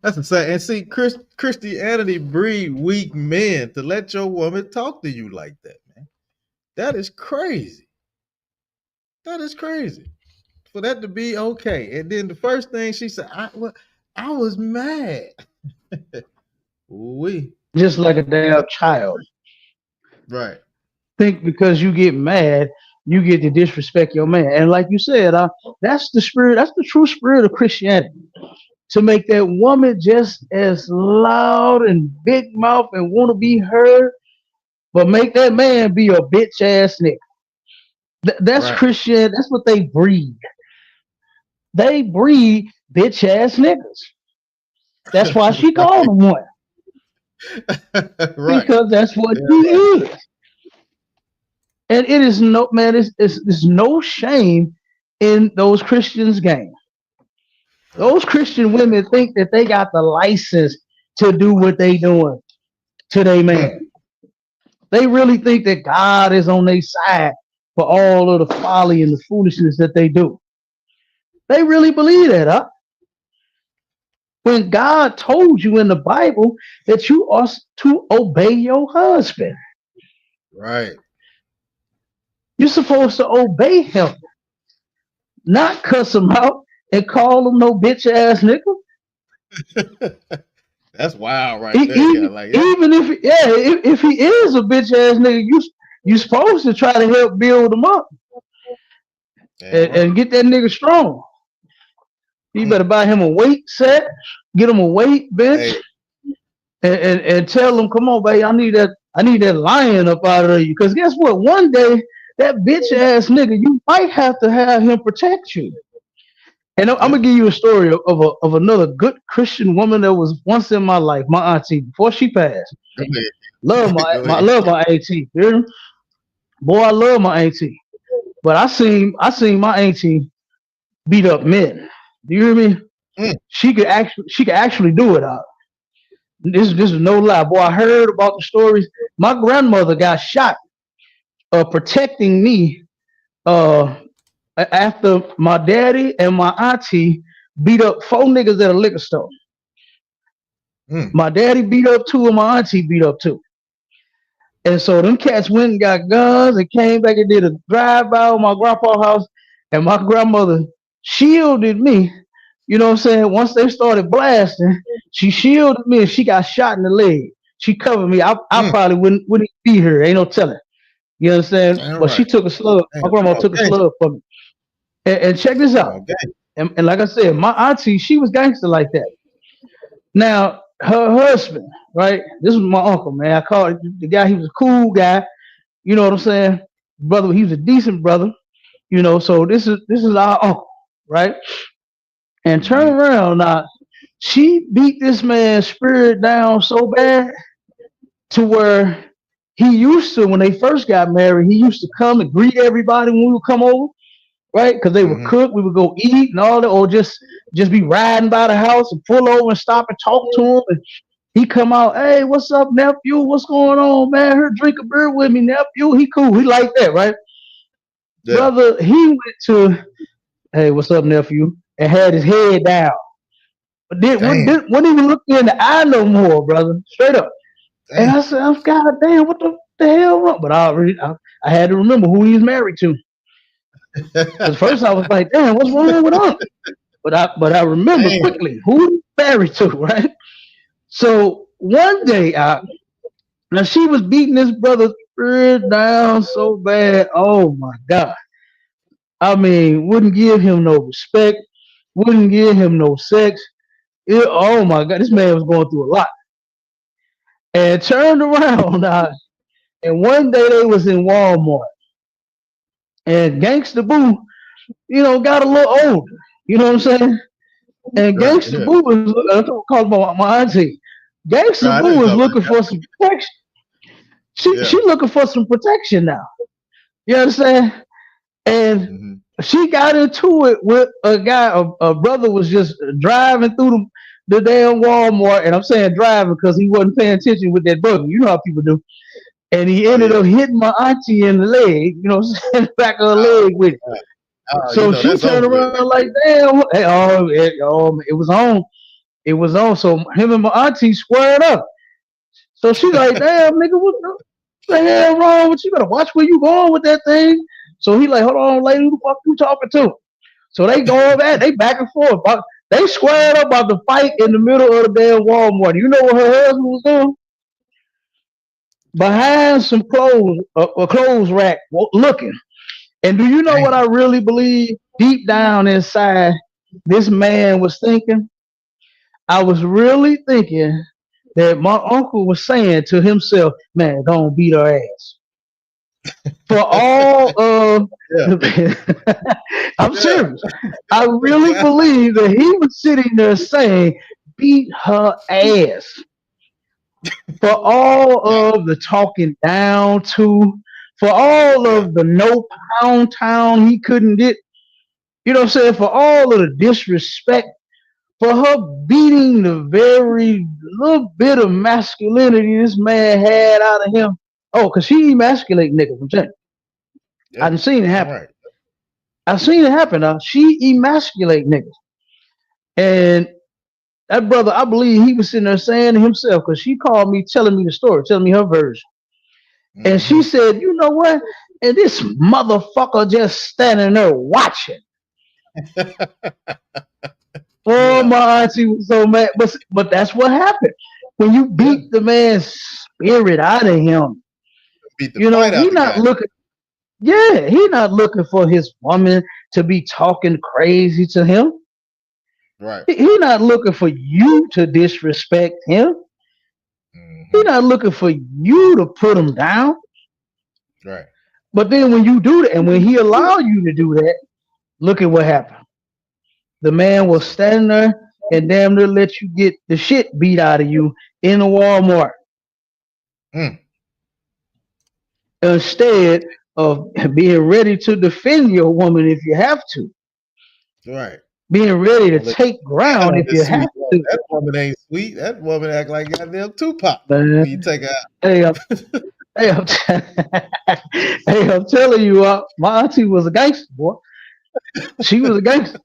That's insane. And see, Christianity breed weak men to let your woman talk to you like that, man. That is crazy. That is crazy. For that to be okay. And then the first thing she said, I was mad. Just like a damn child. Right. Think because you get mad, you get to disrespect your man. And like you said, that's the spirit, that's the true spirit of Christianity. To make that woman just as loud and big mouth and want to be heard, but make that man be a bitch ass nigga. That's right. Christian. That's what they breed. They breed bitch ass niggas. That's why she called him one. Right. Because that's what he is. And it is no, man, it's no shame in those Christians' game. Those Christian women think that they got the license to do what they doing to their man. They really think that God is on their side for all of the folly and the foolishness that they do. They really believe that, huh? When God told you in the Bible that you are to obey your husband. Right. You're supposed to obey him, not cuss him out, and call him no bitch ass nigga. That's wild right there. Even if he is a bitch ass nigga, you supposed to try to help build him up and get that nigga strong. You better buy him a weight set, get him a weight bench, and tell him, come on, baby, I need that lion up out of you. Because guess what? One day that bitch ass nigga, you might have to have him protect you. And I'm gonna give you a story of another good Christian woman that was once in my life, my auntie, before she passed. Love my auntie. Boy, I love my auntie. But I seen my auntie beat up men. Do you hear me? She could actually do it. This is no lie. Boy, I heard about the stories. My grandmother got shot protecting me after my daddy and my auntie beat up 4 niggas at a liquor store. My daddy beat up 2 and my auntie beat up 2. And so them cats went and got guns and came back and did a drive-by on my grandpa's house. And my grandmother shielded me. You know what I'm saying? Once they started blasting, she shielded me and she got shot in the leg. She covered me. I probably wouldn't be here. Ain't no telling. You understand? But she took a slug. My grandma took a slug from me. And check this out. And like I said, my auntie, she was gangster like that. Now, her husband, right? This was my uncle, man. I called the guy. He was a cool guy. You know what I'm saying? Brother, he was a decent brother. You know, so this is our uncle, right? And turn around now. She beat this man's spirit down so bad to where he used to, when they first got married, he used to come and greet everybody when we would come over, right? Because they would cook, we would go eat and all that, or just be riding by the house and pull over and stop and talk to him. And he come out, hey, what's up, nephew? What's going on, man? Here, drink a beer with me, nephew. He cool. He like that, right? Yeah. Brother, he went to, hey, what's up, nephew? And had his head down. But wouldn't even look me in the eye no more, brother. Straight up. Damn. And I said, God damn, what the hell wrong? But I had to remember who he was married to. Because first I was like, damn, what's wrong with him? But I remember quickly who he was married to, right? So one day, now she was beating this brother's spirit down so bad. Oh my God. I mean, wouldn't give him no respect, wouldn't give him no sex. Oh my God, this man was going through a lot. And turned around, and one day they was in Walmart, and Gangsta Boo, got a little older. You know what I'm saying? And Gangsta Boo was, I'm talking about my auntie. Gangsta Boo was looking for some protection. She looking for some protection now. You understand? And she got into it with a guy. A brother was just driving through the damn Walmart, and I'm saying driving because he wasn't paying attention with that buggy. You know how people do. And he ended up hitting my auntie in the leg. You know what I'm saying? Back of her leg with it. So she turned around like, damn. It was on. It was on. So him and my auntie squared up. So she like, damn, nigga, what the hell wrong with you? You better watch where you going with that thing. So he like, hold on, lady, who the fuck you talking to? So they go over they back and forth. They squared up about the fight in the middle of the damn Walmart. You know what her husband was doing? Behind some clothes, a clothes rack, looking. And do you know what I really believe deep down inside this man was thinking? I was really thinking that my uncle was saying to himself, man, don't beat her ass. For all of I'm serious. I really believe that he was sitting there saying, beat her ass. For all of the talking down to, for all of the no pound town he couldn't get, you know what I'm saying? For all of the disrespect, for her beating the very little bit of masculinity this man had out of him. Oh, because she emasculate niggas, I'm telling you. I done seen it happen. Right. I've seen it happen. She emasculate niggas. And that brother, I believe he was sitting there saying to himself, because she called me telling me the story, telling me her version. And she said, you know what? And this motherfucker just standing there watching. Oh, my auntie was so mad. But that's what happened. When you beat the man's spirit out of him, Beat the you know, fight he out the not guy. looking. Yeah, he not looking for his woman to be talking crazy to him. Right. He not looking for you to disrespect him. He not looking for you to put him down. Right. But then when you do that, and when he allow you to do that, look at what happened. The man was standing there and damn near let you get the shit beat out of you in a Walmart. Instead of being ready to defend your woman if you have to. Right. Being ready to Well, take ground if you have to. that woman ain't sweet. That woman act like goddamn Tupac Man, when you take her out. hey, I'm telling you, my auntie was a gangster, boy. She was a gangster.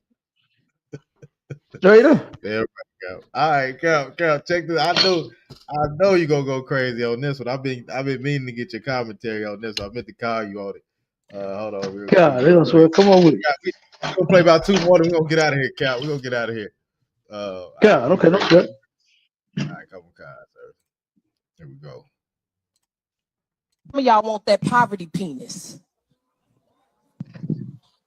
Straight up. There we go. All right, Cal, check this. I know you're gonna go crazy on this one. I've been meaning to get your commentary on this. I meant to call you on it. Hold on real God, quick. I swear, come on with it. We're gonna play about 2 more. We're gonna get out of here, Cal. We're gonna get out of here. God, okay, no good. All right, couple cards. Here we go. Some of y'all want that poverty penis.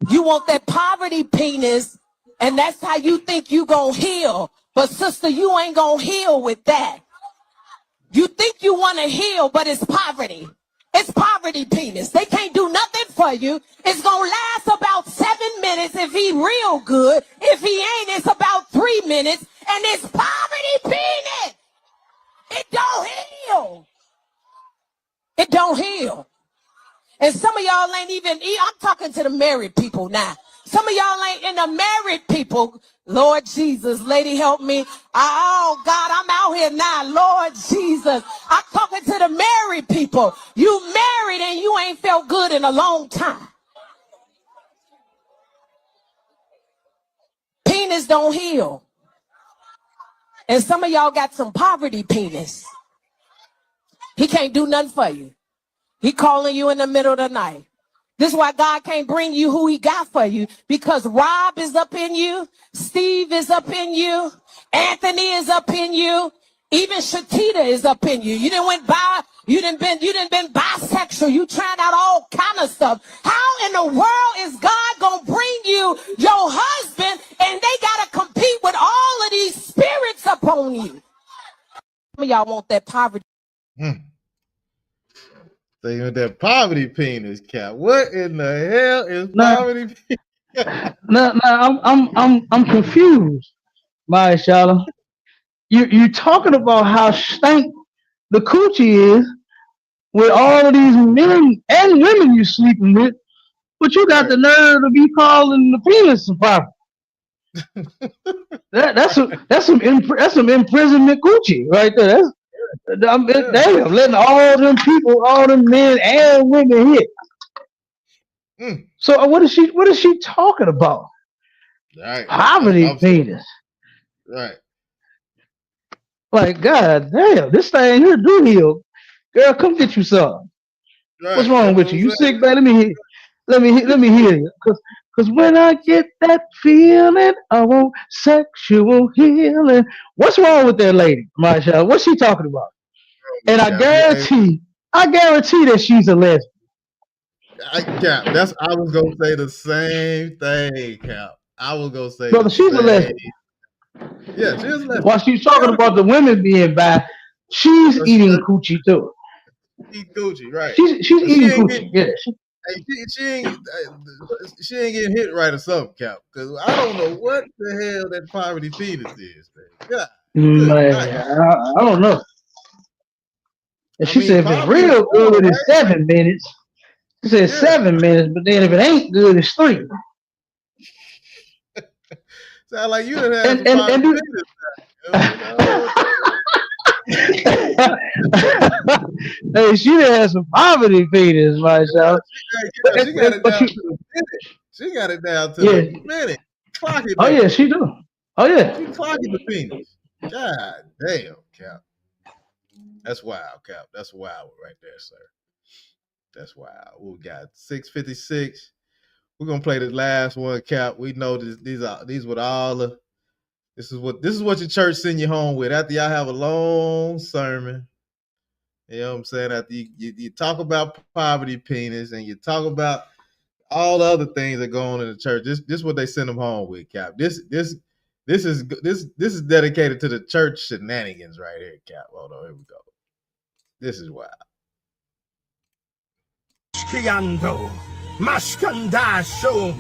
You want that poverty penis, and that's how you think you gonna heal. But sister, you ain't gonna heal with that. You think you want to heal, but it's poverty. It's poverty penis. They can't do nothing for you. It's gonna last about 7 minutes if he real good. If he ain't, it's about 3 minutes, and it's poverty penis. It don't heal. It don't heal. And some of y'all ain't even, I'm talking to the married people now. Some of y'all ain't in the married people. Lord Jesus, lady, help me. Oh, God, I'm out here now. Lord Jesus. I'm talking to the married people. You married and you ain't felt good in a long time. Penis don't heal. And some of y'all got some poverty penis. He can't do nothing for you. He calling you in the middle of the night. This is why God can't bring you who he got for you, because Rob is up in you, Steve is up in you, Anthony is up in you, even Shatita is up in you. You didn't been bisexual. You trying out all kind of stuff. How in the world is God gonna bring you your husband and they gotta compete with all of these spirits upon you? Some of y'all want that poverty. So you want that poverty penis, Cap? What in the hell is poverty penis? No, I'm confused, my Shala. You talking about how stank the coochie is with all of these men and women you sleeping with, but you got the nerve to be calling the penis some poverty. That's some imprisonment coochie right there. Damn, letting all them people, all them men and women hit. So what is she talking about? Right. Poverty penis. Right. Like, God damn, this thing here do heal. Girl, come get you some. Right. What's wrong with you? You sick, man? Let me hear you. Cause when I get that feeling, I want sexual healing. What's wrong with that lady, Marsha? What's she talking about? And I guarantee that she's a lesbian. Cap, I was gonna say the same thing, Cap. I was gonna say Brother, she's a lesbian. Yeah, she's a lesbian. While she's talking about the women being bi, she's eating coochie too. Eat coochie, right? She's eating coochie. Yeah. She ain't getting hit right or something, Cap. Because I don't know what the hell that poverty penis is. God, Man, I don't know. And she said if it's real good, it's 7 minutes. She said 7 minutes, but then if it ain't good, it's 3. Sound like you done had some poverty penis. Hey, she done had some poverty penis, myself. She got it down to the minute. She got it down to the minute. Clock it. Oh yeah, she do. Oh yeah. She clocking the penis. God damn, Cap. That's wild, Cap. That's wild right there, sir. That's wild. We got 6:56. We're gonna play the last one, Cap. We know these with all the this is what your church send you home with after y'all have a long sermon. You know what I'm saying? After you talk about poverty penis and you talk about all the other things that go on in the church. This is what they send them home with, Cap. This is dedicated to the church shenanigans right here, Cap. Hold on, here we go. This is wild. Mashkiando, Mashkandasho,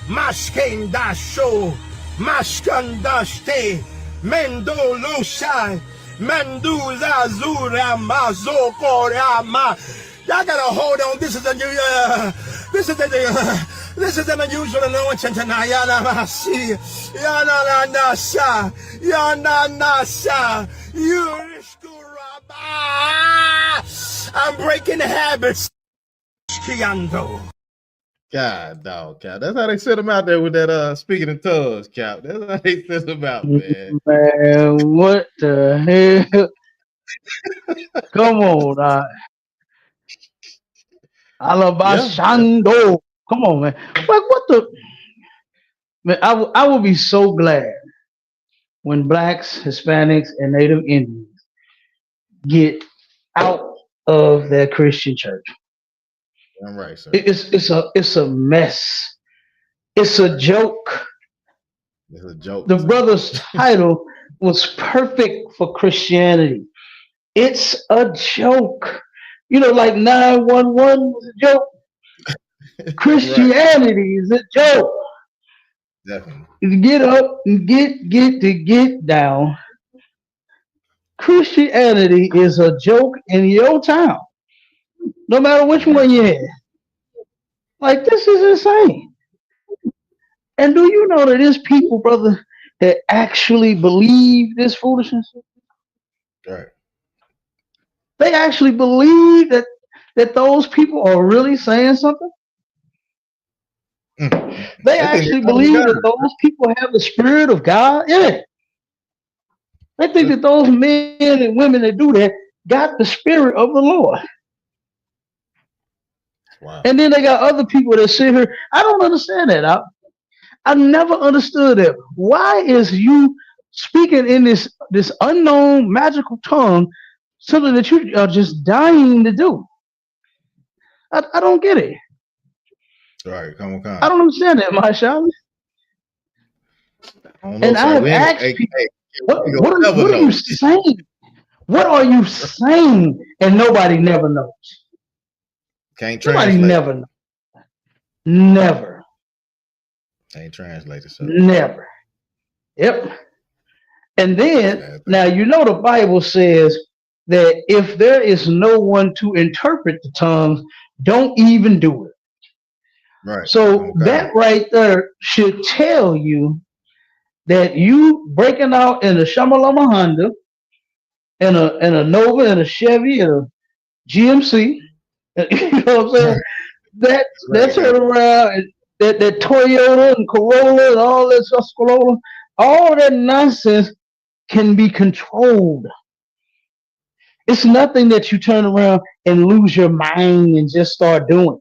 Mashkendasho, Mashkandaste, Mendoloshai, Menduzazura, Mazokorama. Y'all gotta hold on. This is an unusual anointing tonight. Yana Masi, Yana Nasa, Yana Nasa, Yurishkuraba. I'm breaking habits. God, dog, Cap. That's how they sent them out there with that speaking in tongues, Cap. That's how they sent them out, man. Man, what the hell? Come on, Alabashando. Come on, man. Like what the man? I would be so glad when blacks, Hispanics, and Native Indians get out of their Christian church. I'm right, sir. It's a mess. It's a joke. It's a joke. The brother's title was perfect for Christianity. It's a joke. You know, like 911 was a joke. Christianity is a joke. Definitely. Get up and get down. Christianity is a joke in your town. No matter which one you had. Like, this is insane. And do you know that there's people, brother, that actually believe this foolishness? Right. They actually believe that those people are really saying something. They actually believe that those people have the spirit of God. Yeah. They think that those men and women that do that got the spirit of the Lord. Wow. And then they got other people that sit here. I don't understand that. I never understood that. Why is you speaking in this unknown magical tongue something that you are just dying to do? I don't get it. Right, come on. I don't understand that, my child. And I have asked people, what are you saying? What are you saying? And nobody never knows. Can't Nobody translate. never knows. Never. Can't translate it. So. Never. Yep. And then, now you know the Bible says that if there is no one to interpret the tongues, don't even do it. Right. So that right there should tell you that you breaking out in a Shamalama Honda, and a Nova, and a Chevy, and a GMC. You know what I'm saying? That turn around, and that Toyota and Corolla and all that stuff, all that nonsense can be controlled. It's nothing that you turn around and lose your mind and just start doing.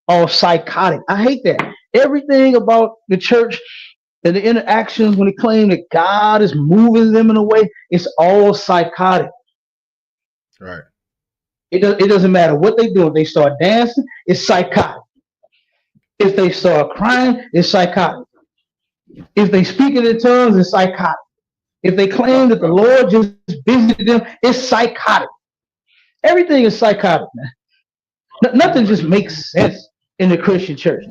All psychotic. I hate that. Everything about the church and the interactions when they claim that God is moving them in a way, it's all psychotic. Right. It doesn't matter what they do. If they start dancing, it's psychotic. If they start crying, it's psychotic. If they speak in tongues, it's psychotic. If they claim that the Lord just visited them, it's psychotic. Everything is psychotic, man. Nothing just makes sense in the Christian church.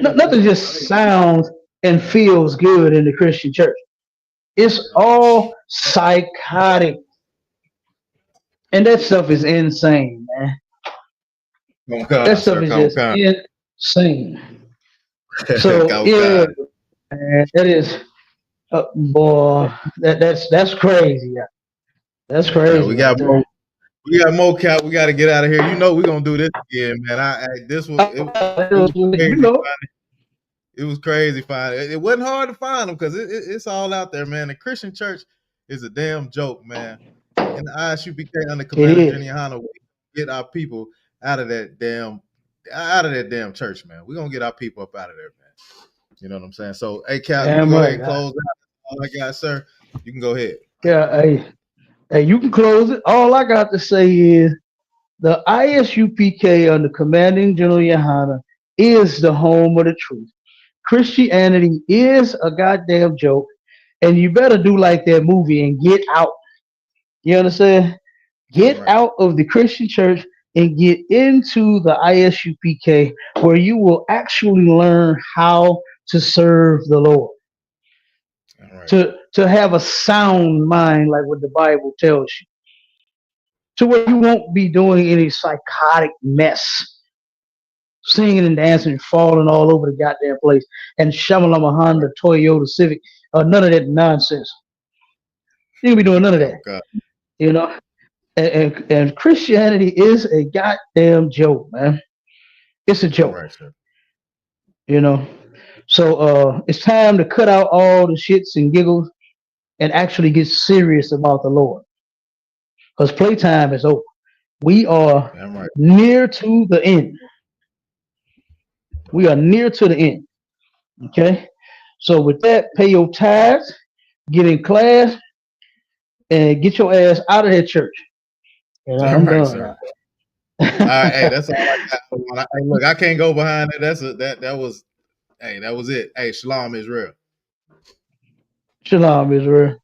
Nothing just sounds and feels good in the Christian church. It's all psychotic. And that stuff is insane, man. That stuff is just insane. So yeah, man, that is, boy, that's crazy. That's crazy. We got more, Cap. We got to get out of here. You know we're gonna do this again, man. It was crazy finding. It wasn't hard to find them because it's all out there, man. The Christian church is a damn joke, man. And the ISUPK under Commander Jenny YAHANNA, we get our people out of that damn out of that damn church, man. We're gonna get our people up out of there, man. You know what I'm saying? So, hey, Cal, you can Damn go ahead right. and close out. All I got, sir. You can go ahead. Yeah, hey, you can close it. All I got to say is the ISUPK under Commanding General Yahanna is the home of the truth. Christianity is a goddamn joke, and you better do like that movie and get out. You understand? Get out of the Christian church and get into the ISUPK, where you will actually learn how to serve the Lord. To have a sound mind, like what the Bible tells you, to where you won't be doing any psychotic mess, singing and dancing and falling all over the goddamn place, and Shamalama Honda, Toyota Civic, none of that nonsense. You ain't be doing none of that. Okay. You know, and Christianity is a goddamn joke, man. It's a joke. Right, sir. You know, so it's time to cut out all the shits and giggles and actually get serious about the Lord, because playtime is over. We are near to the end. We are near to the end. Okay, so with that, pay your tithes, get in class, and get your ass out of that church. And I'm done. Sir. All right, hey, that's all I got. Hey, look, I can't go behind it. That was it. Hey, Shalom Israel. Shalom Israel.